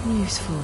Useful.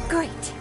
Great.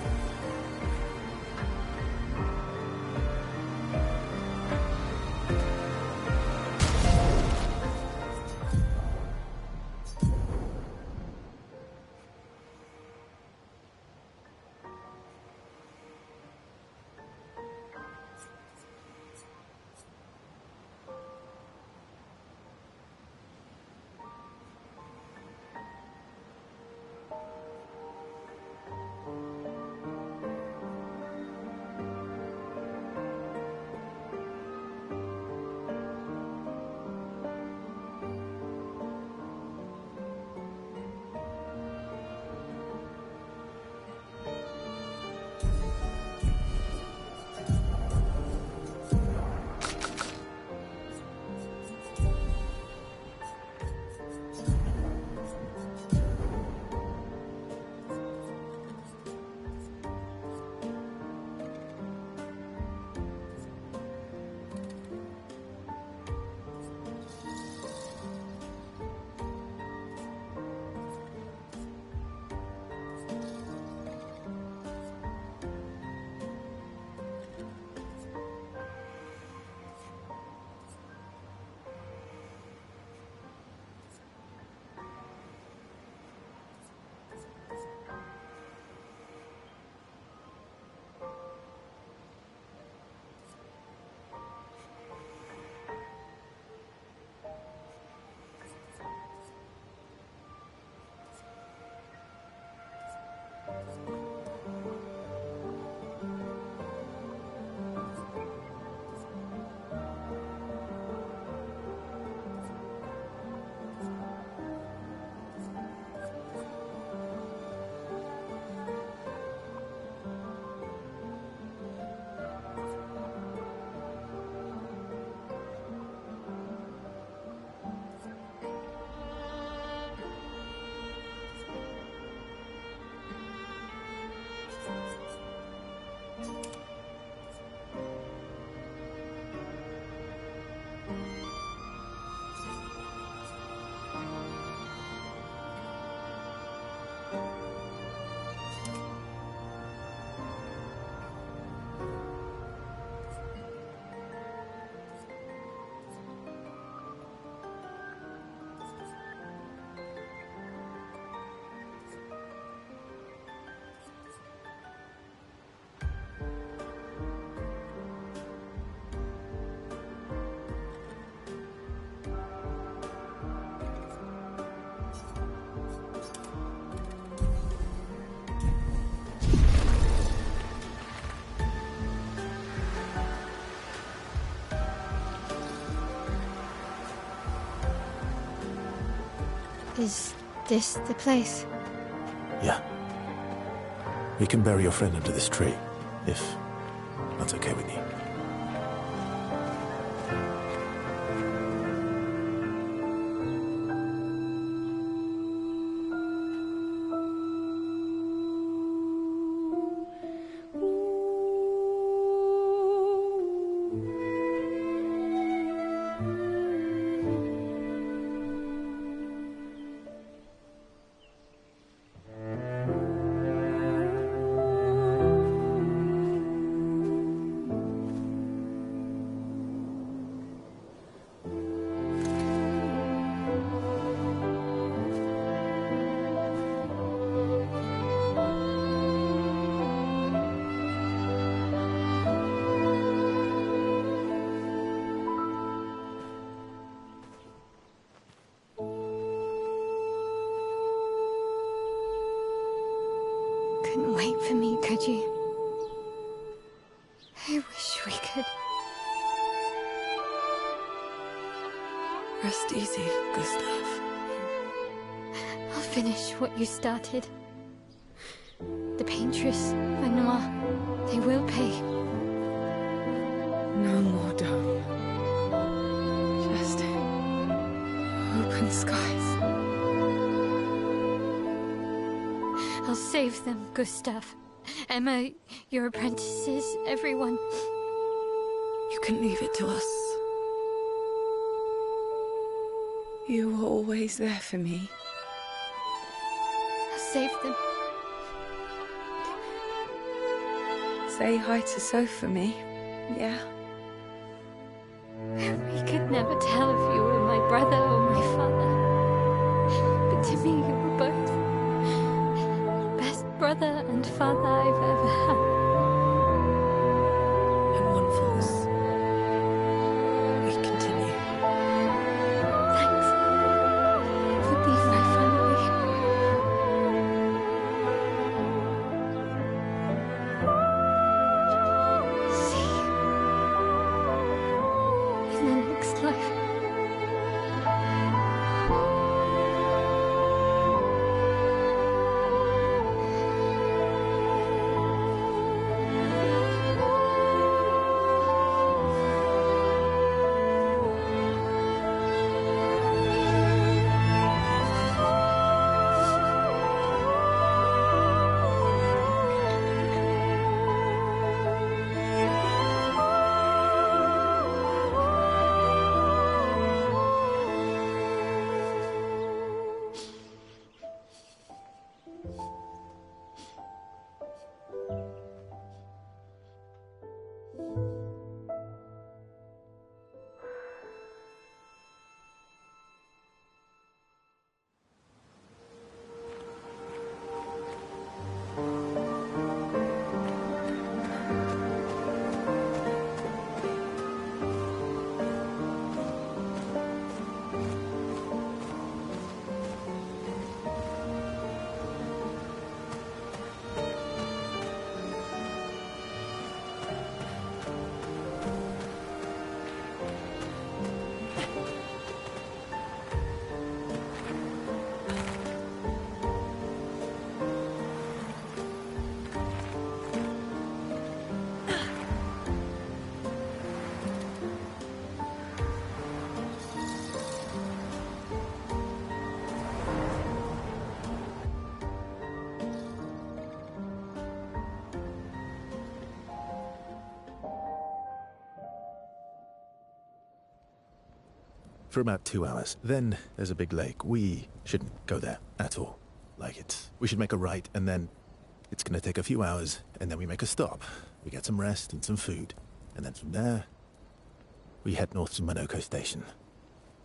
Is this the place? Yeah. We can bury your friend under this tree, if that's okay with you. Couldn't wait for me, could you? I wish we could. Rest easy, Gustav. I'll finish what you started. The paintress, Manoir, they will pay. No more dome. Just open skies. I'll save them, Gustav. Emma, your apprentices, everyone. You can leave it to us. You were always there for me. I'll save them. Say hi to Soph for me, yeah? We could never tell if you were my brother or my father. But to me, you were both. Best brother and father I've ever had. And one falls. We continue. Thanks for being my family. See you in the next life. For about 2 hours. Then there's a big lake. We shouldn't go there at all. We should make a right, and then it's gonna take a few hours, and then we make a stop. We get some rest and some food. And then from there, we head north to Monoko Station.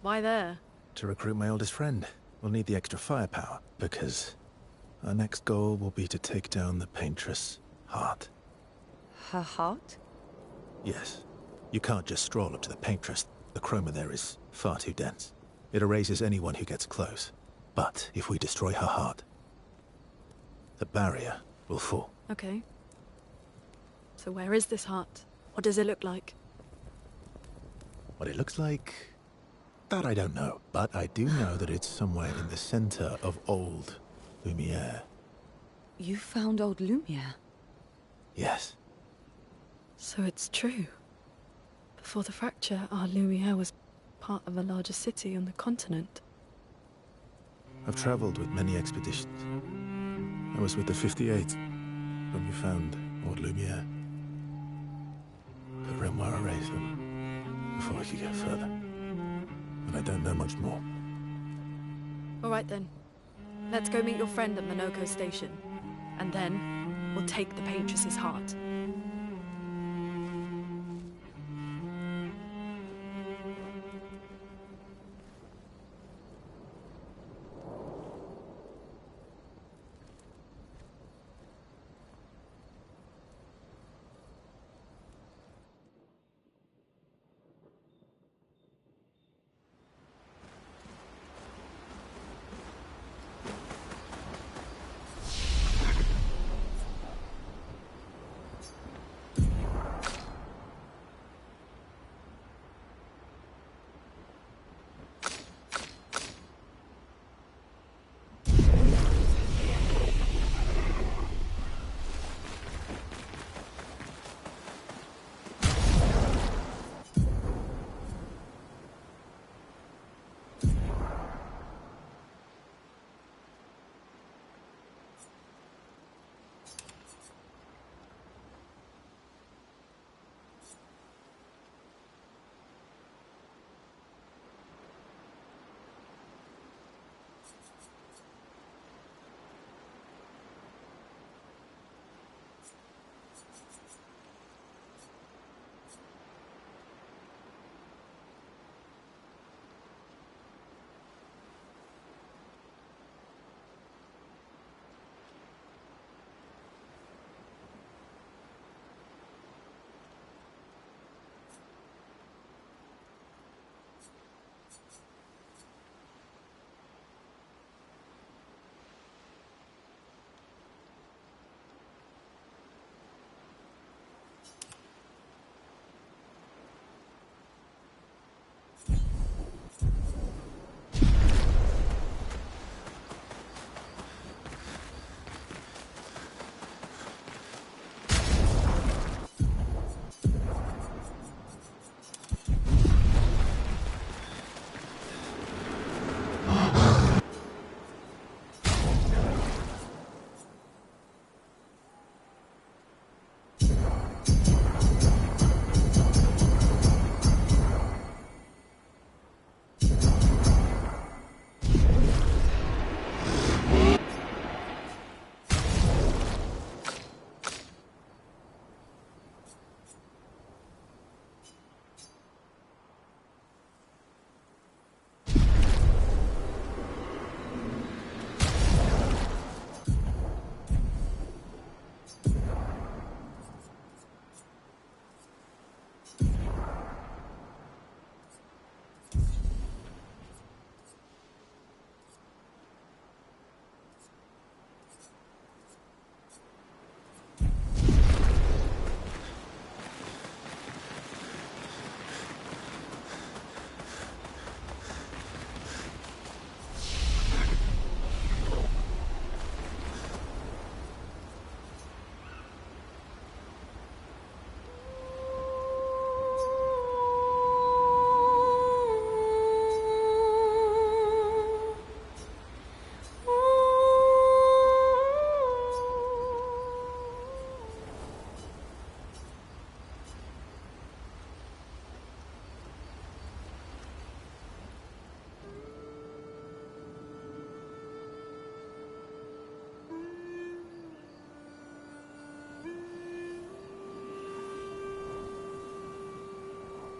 Why there? To recruit my oldest friend. We'll need the extra firepower, because our next goal will be to take down the paintress' heart. Her heart? Yes. You can't just stroll up to the paintress. The chroma there is far too dense. It erases anyone who gets close. But if we destroy her heart, the barrier will fall. Okay. So where is this heart? What does it look like? What it looks like, that I don't know. But I do know that it's somewhere in the center of old Lumiere. You found old Lumiere? Yes. So it's true. Before the fracture, our Lumiere was part of a larger city on the continent. I've traveled with many expeditions. I was with the 58th when we found old Lumiere. But Renoir erased them before I could get further. And I don't know much more. All right then. Let's go meet your friend at Monoko Station. And then, we'll take the Paintress's heart.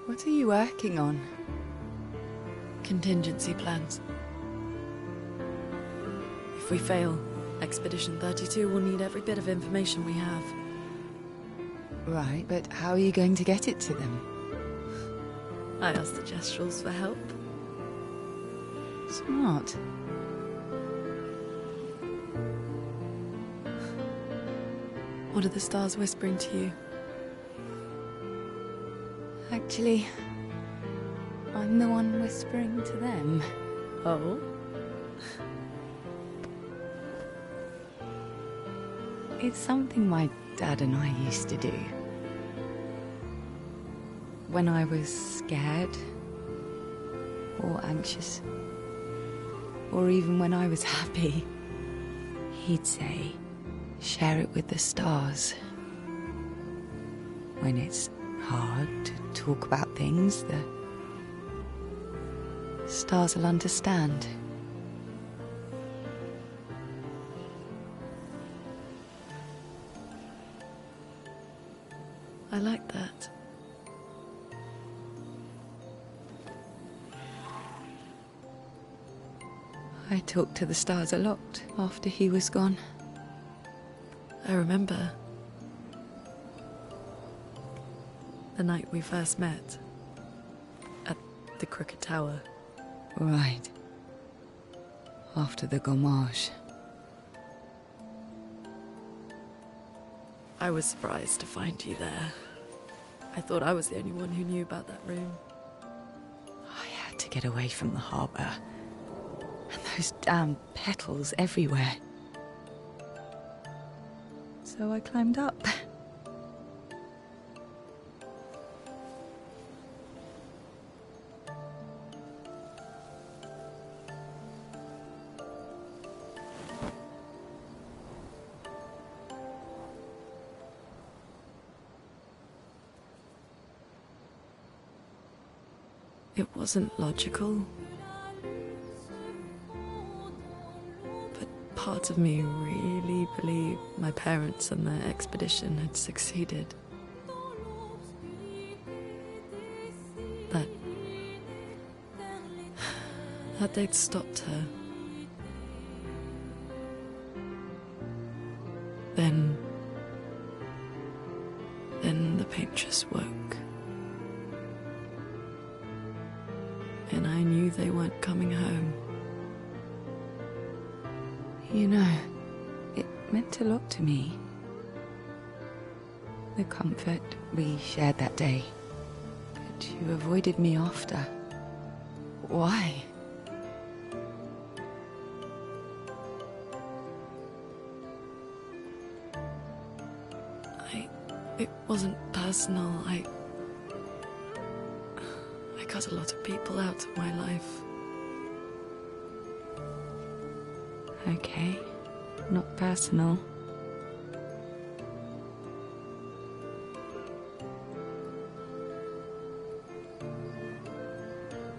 What are you working on? Contingency plans. If we fail, Expedition 32 will need every bit of information we have. Right, but how are you going to get it to them? I asked the Gestrals for help. Smart. What are the stars whispering to you? Actually, I'm the one whispering to them. Oh? It's something my dad and I used to do. When I was scared, or anxious, or even when I was happy, he'd say, share it with the stars. When it's hard to talk about things, the stars will understand. I like that. I talked to the stars a lot after he was gone. I remember the night we first met at the Crooked Tower. Right. After the gommage. I was surprised to find you there. I thought I was the only one who knew about that room. I had to get away from the harbour. And those damn petals everywhere. So I climbed up. It wasn't logical. But part of me really believed my parents and their expedition had succeeded. That they'd stopped her. Then the paint just woke. And I knew they weren't coming home. You know, it meant a lot to me. The comfort we shared that day. But you avoided me after. Why? It wasn't personal. I cut a lot of people out of my life. Okay, not personal.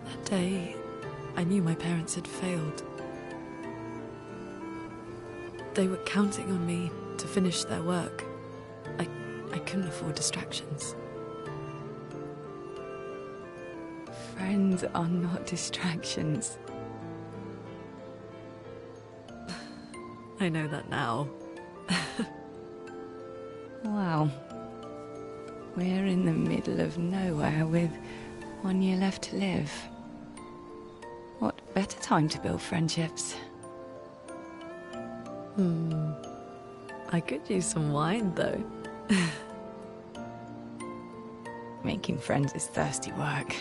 That day, I knew my parents had failed. They were counting on me to finish their work. I couldn't afford distractions. Friends are not distractions. I know that now. Wow. We're in the middle of nowhere with 1 year left to live. What better time to build friendships? I could use some wine, though. Making friends is thirsty work.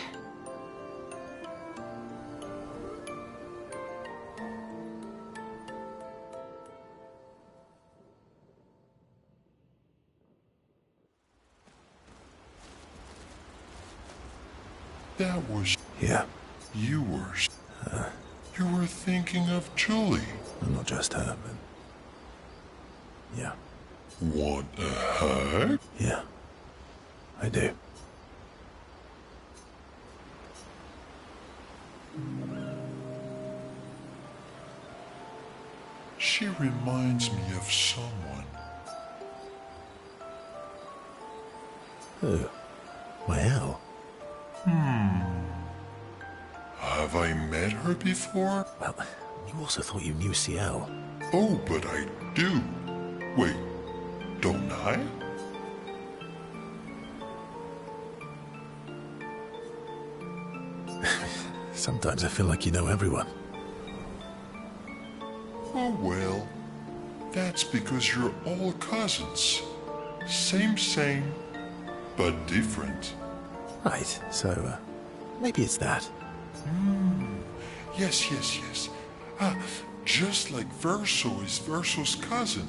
That was... Yeah. You were... You were thinking of Julie. Not just her, but... Yeah. Want a hug? Yeah. I do. She reminds me of someone. Who? Well. Have I met her before? Well, you also thought you knew CL. Oh, but I do. Wait, don't I? Sometimes I feel like you know everyone. Oh, well, that's because you're all cousins. Same, but different. Right, so, maybe it's that. Yes. Just like Verso is Verso's cousin.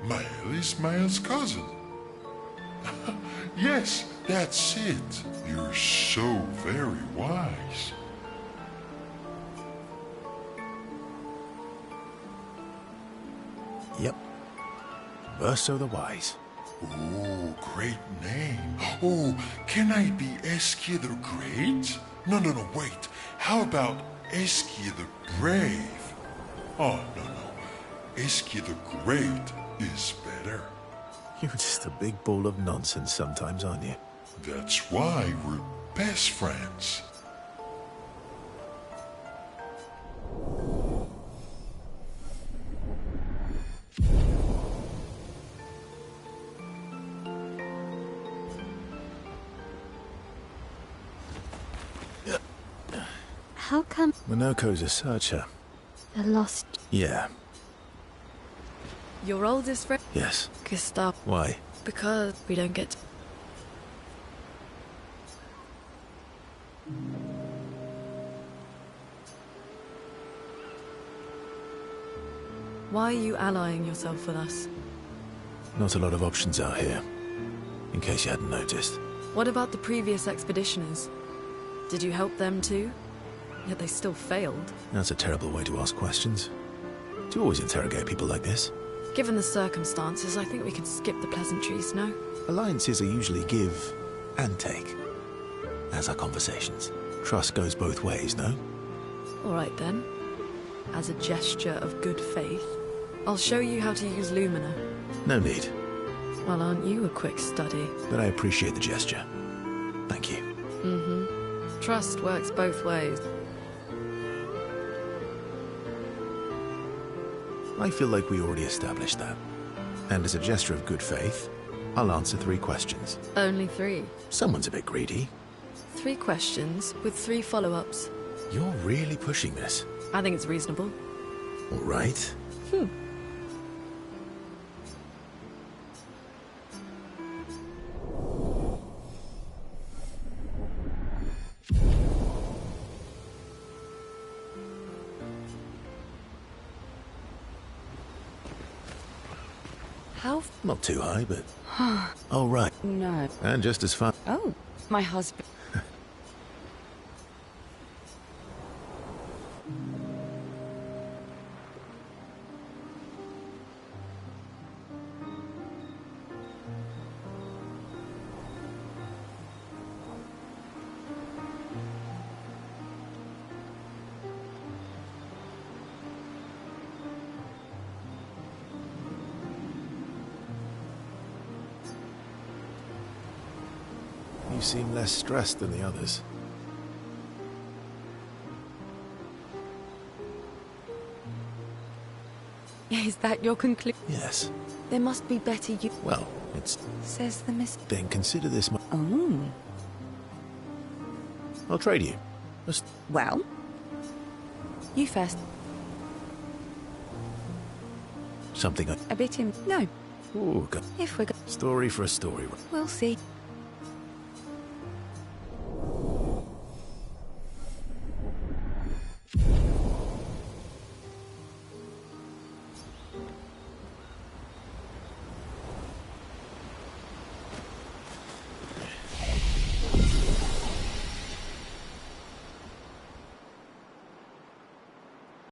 Mael is Mael's cousin. Yes, that's it. You're so very wise. Yep. Verso the Wise. Oh, great name. Oh, can I be Eskia the Great? No, wait. How about Eskia the Brave? Oh, no. Eskia the Great is better. You're just a big ball of nonsense sometimes, aren't you? That's why we're best friends. How come Minoko's a searcher. the lost... Yeah, Your oldest friend? yes. Gustav. Why? Because we don't get... Why are you allying yourself with us? Not a lot of options out here, in case you hadn't noticed. What about the previous expeditioners? Did you help them too? Yet they still failed. That's a terrible way to ask questions. Do you always interrogate people like this? Given the circumstances, I think we could skip the pleasantries, no? Alliances are usually give and take, as are conversations. Trust goes both ways, no? All right then. As a gesture of good faith, I'll show you how to use Lumina. No need, Well, aren't you a quick study? but I appreciate the gesture. Thank you. Mm-hmm. Trust works both ways. I feel like we already established that. And as a gesture of good faith, I'll answer 3 questions. Only 3. Someone's a bit greedy. 3 questions with 3 follow-ups. You're really pushing this. I think it's reasonable. All right. How? Not too high, but... oh, right. No. And just as fun. Oh, my husband. You seem less stressed than the others. Is that your conclusion? Yes. There must be better you... Well, it's... Says the miss... Then consider this my... Oh. I'll trade you. Just... Well. You first. something I... A bit in... No. Ooh, If we're... story for a story. We'll see.